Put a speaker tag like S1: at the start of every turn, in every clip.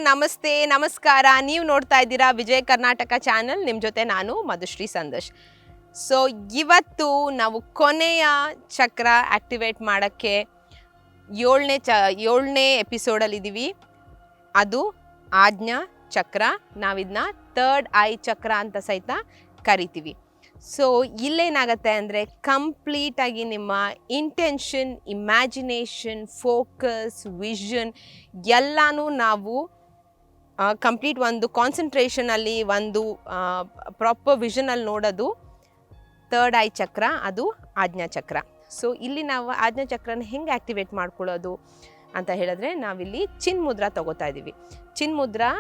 S1: ನಮಸ್ತೆ, ನಮಸ್ಕಾರ. ನೀವು ನೋಡ್ತಾ ಇದ್ದೀರಾ ವಿಜಯ್ ಕರ್ನಾಟಕ ಚಾನಲ್. ನಿಮ್ಮ ಜೊತೆ ನಾನು ಮಧುಶ್ರೀ ಸಂದೇಶ್. ಸೊ ಇವತ್ತು ನಾವು ಕೊನೆಯ ಚಕ್ರ ಆ್ಯಕ್ಟಿವೇಟ್ ಮಾಡೋಕ್ಕೆ ಏಳನೇ ಎಪಿಸೋಡಲ್ಲಿದ್ದೀವಿ. ಅದು ಆಜ್ಞಾ ಚಕ್ರ. ನಾವಿದನ್ನ ಥರ್ಡ್ ಐ ಚಕ್ರ ಅಂತ ಸಹಿತ ಕರಿತೀವಿ. ಸೊ ಇಲ್ಲೇನಾಗತ್ತೆ ಅಂದರೆ ಕಂಪ್ಲೀಟಾಗಿ ನಿಮ್ಮ ಇಂಟೆನ್ಷನ್, ಇಮ್ಯಾಜಿನೇಷನ್, ಫೋಕಸ್, ವಿಷನ್ ಎಲ್ಲನೂ ನಾವು ಕಂಪ್ಲೀಟ್ ಒಂದು ಕಾನ್ಸಂಟ್ರೇಷನಲ್ಲಿ, ಒಂದು ಪ್ರಾಪರ್ ವಿಷನಲ್ಲಿ ನೋಡೋದು ಥರ್ಡ್ ಐ ಚಕ್ರ, ಅದು ಆಜ್ಞಾ ಚಕ್ರ. ಸೊ ಇಲ್ಲಿ ನಾವು ಆಜ್ಞಾ ಚಕ್ರನ ಹೆಂಗೆ ಆ್ಯಕ್ಟಿವೇಟ್ ಮಾಡ್ಕೊಳ್ಳೋದು ಅಂತ ಹೇಳಿದ್ರೆ, ನಾವಿಲ್ಲಿ ಚಿನ್ ಮುದ್ರಾ ತೊಗೋತಾ ಇದ್ದೀವಿ. ಚಿನ್ ಮುದ್ರಾ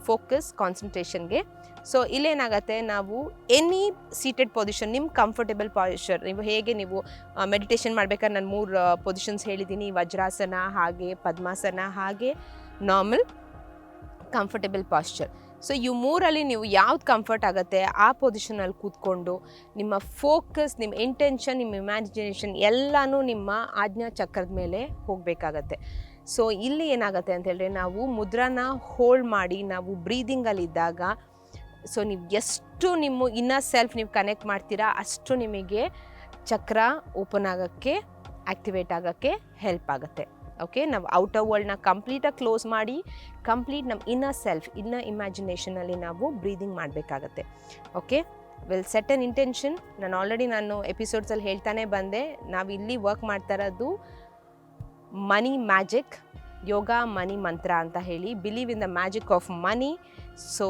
S1: ಫೋಕಸ್, ಕಾನ್ಸಂಟ್ರೇಷನ್ಗೆ. ಸೊ ಇಲ್ಲೇನಾಗತ್ತೆ, ನಾವು ಎನಿ ಸೀಟೆಡ್ ಪೊಸಿಷನ್, ನಿಮ್ಮ ಕಂಫರ್ಟೇಬಲ್ ಪಾಶ್ಚರ್, ನೀವು ಮೆಡಿಟೇಷನ್ ಮಾಡ್ಬೇಕಾದ್ರೆ ನಾನು 3 ಪೊಸಿಷನ್ಸ್ ಹೇಳಿದ್ದೀನಿ. ವಜ್ರಾಸನ, ಹಾಗೆ ಪದ್ಮಾಸನ, ಹಾಗೆ ನಾರ್ಮಲ್ ಕಂಫರ್ಟೇಬಲ್ ಪಾಶ್ಚರ್. ಸೊ ಇವು 3ರಲ್ಲಿ ನೀವು ಯಾವ್ದು ಕಂಫರ್ಟ್ ಆಗುತ್ತೆ ಆ ಪೊಸಿಷನಲ್ಲಿ ಕೂತ್ಕೊಂಡು ನಿಮ್ಮ ಫೋಕಸ್, ನಿಮ್ಮ ಇಂಟೆನ್ಷನ್, ನಿಮ್ಮ ಇಮ್ಯಾಜಿನೇಷನ್ ಎಲ್ಲನೂ ನಿಮ್ಮ ಆಜ್ಞಾ ಚಕ್ರದ ಮೇಲೆ ಹೋಗಬೇಕಾಗತ್ತೆ. ಸೊ ಇಲ್ಲಿ ಏನಾಗುತ್ತೆ ಅಂತ ಹೇಳಿದ್ರೆ, ನಾವು ಮುದ್ರಾನ ಹೋಲ್ಡ್ ಮಾಡಿ ನಾವು ಬ್ರೀದಿಂಗಲ್ಲಿದ್ದಾಗ, ಸೊ ನೀವು ಎಷ್ಟು ನಿಮ್ಮ ಇನ್ನರ್ ಸೆಲ್ಫ್ ನೀವು ಕನೆಕ್ಟ್ ಮಾಡ್ತೀರಾ ಅಷ್ಟು ನಿಮಗೆ ಚಕ್ರ ಓಪನ್ ಆಗೋಕ್ಕೆ, ಆ್ಯಕ್ಟಿವೇಟ್ ಆಗೋಕ್ಕೆ ಹೆಲ್ಪ್ ಆಗುತ್ತೆ. ಓಕೆ, ನಾವು ಔಟರ್ ವರ್ಲ್ಡ್ನ ಕಂಪ್ಲೀಟಾಗಿ ಕ್ಲೋಸ್ ಮಾಡಿ ಕಂಪ್ಲೀಟ್ ನಮ್ಮ ಇನ್ನರ್ ಸೆಲ್ಫ್, ಇನ್ನರ್ ಇಮ್ಯಾಜಿನೇಷನಲ್ಲಿ ನಾವು ಬ್ರೀದಿಂಗ್ ಮಾಡಬೇಕಾಗತ್ತೆ. Okay, will set N intention. ನಾನು ಎಪಿಸೋಡ್ಸಲ್ಲಿ ಹೇಳ್ತಾನೆ ಬಂದೆ, ನಾವಿಲ್ಲಿ ವರ್ಕ್ ಮಾಡ್ತಾ ಇರೋದು ಮನಿ ಮ್ಯಾಜಿಕ್, ಯೋಗ ಮನಿ ಮಂತ್ರ ಅಂತ ಹೇಳಿ. Believe in the magic of money. So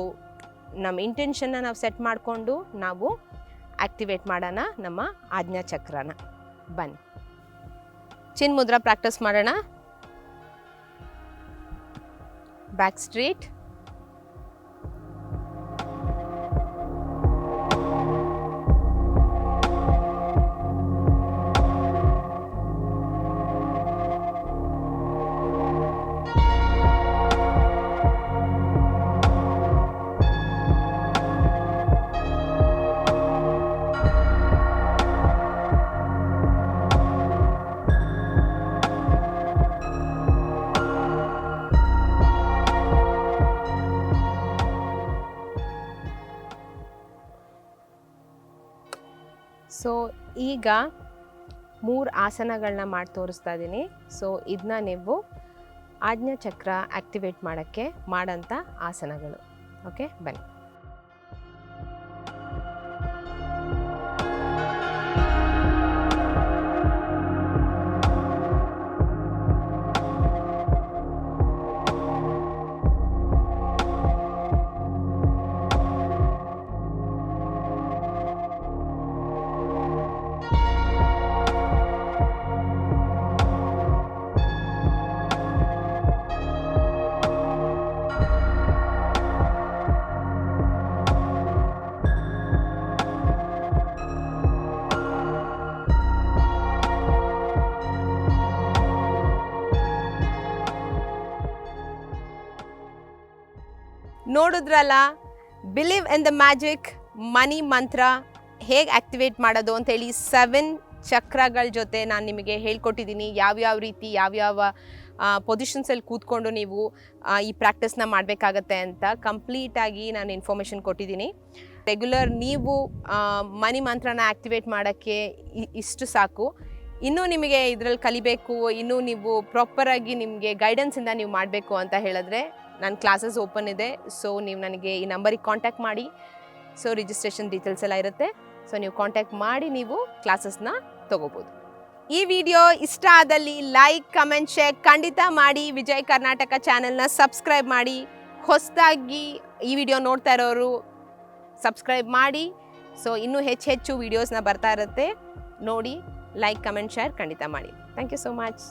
S1: ನಮ್ಮ ಇಂಟೆನ್ಷನ್ನ ನಾವು ಸೆಟ್ ಮಾಡಿಕೊಂಡು ನಾವು ಆ್ಯಕ್ಟಿವೇಟ್ ಮಾಡೋಣ ನಮ್ಮ ಆಜ್ಞಾ ಚಕ್ರನ. ಬನ್ನಿ ಚಿನ್ ಮುದ್ರಾ ಪ್ರಾಕ್ಟೀಸ್ ಮಾಡೋಣ. ಬ್ಯಾಕ್ ಸ್ಟ್ರೇಟ್, ಸೊ ಈಗ 3 ಆಸನಗಳನ್ನ ಮಾಡಿ ತೋರಿಸ್ತಾ ಇದ್ದೀನಿ. ಸೊ ಇದನ್ನ ನೀವು ಆಜ್ಞಾ ಚಕ್ರ ಆ್ಯಕ್ಟಿವೇಟ್ ಮಾಡೋಕ್ಕೆ ಮಾಡೋಂಥ ಆಸನಗಳು. ಓಕೆ, ಬನ್ನಿ. ನೋಡಿದ್ರಲ್ಲ, ಬಿಲೀವ್ ಇನ್ ದ ಮ್ಯಾಜಿಕ್ ಮನಿ ಮಂತ್ರ ಹೇಗೆ ಆ್ಯಕ್ಟಿವೇಟ್ ಮಾಡೋದು ಅಂತೇಳಿ 7 ಚಕ್ರಗಳ ಜೊತೆ ನಾನು ನಿಮಗೆ ಹೇಳ್ಕೊಟ್ಟಿದ್ದೀನಿ. ಯಾವ್ಯಾವ ರೀತಿ ಯಾವ್ಯಾವ ಪೊಸಿಷನ್ಸಲ್ಲಿ ಕೂತ್ಕೊಂಡು ನೀವು ಈ ಪ್ರಾಕ್ಟೀಸ್ನ ಮಾಡಬೇಕಾಗತ್ತೆ ಅಂತ ಕಂಪ್ಲೀಟಾಗಿ ನಾನು ಇನ್ಫಾರ್ಮೇಷನ್ ಕೊಟ್ಟಿದ್ದೀನಿ. ರೆಗ್ಯುಲರ್ ನೀವು ಮನಿ ಮಂತ್ರನ ಆ್ಯಕ್ಟಿವೇಟ್ ಮಾಡೋಕ್ಕೆ ಇಷ್ಟು ಸಾಕು. ಇನ್ನೂ ನಿಮಗೆ ಇದರಲ್ಲಿ ಕಲಿಬೇಕು, ಇನ್ನೂ ನೀವು ಪ್ರಾಪರಾಗಿ ನಿಮಗೆ ಗೈಡೆನ್ಸಿಂದ ನೀವು ಮಾಡಬೇಕು ಅಂತ ಹೇಳಿದ್ರೆ ನನ್ನ ಕ್ಲಾಸಸ್ ಓಪನ್ ಇದೆ. ಸೊ ನೀವು ನನಗೆ ಈ ನಂಬರಿಗೆ ಕಾಂಟ್ಯಾಕ್ಟ್ ಮಾಡಿ. ಸೊ ರಿಜಿಸ್ಟ್ರೇಷನ್ ಡೀಟೇಲ್ಸ್ ಎಲ್ಲ ಇರುತ್ತೆ. ಸೊ ನೀವು ಕಾಂಟ್ಯಾಕ್ಟ್ ಮಾಡಿ ನೀವು ಕ್ಲಾಸಸ್ನ ತೊಗೋಬೋದು. ಈ ವಿಡಿಯೋ ಇಷ್ಟ ಆದಲ್ಲಿ ಲೈಕ್, ಕಮೆಂಟ್, ಶೇರ್ ಖಂಡಿತ ಮಾಡಿ. ವಿಜಯ್ ಕರ್ನಾಟಕ ಚಾನಲ್ನ ಸಬ್ಸ್ಕ್ರೈಬ್ ಮಾಡಿ. ಹೊಸದಾಗಿ ಈ ವಿಡಿಯೋ ನೋಡ್ತಾ ಇರೋರು ಸಬ್ಸ್ಕ್ರೈಬ್ ಮಾಡಿ. ಸೊ ಇನ್ನೂ ಹೆಚ್ಚು ವೀಡಿಯೋಸ್ನ ಬರ್ತಾ ಇರುತ್ತೆ. ನೋಡಿ, ಲೈಕ್, ಕಮೆಂಟ್, ಶೇರ್ ಖಂಡಿತ ಮಾಡಿ. Thank you so much.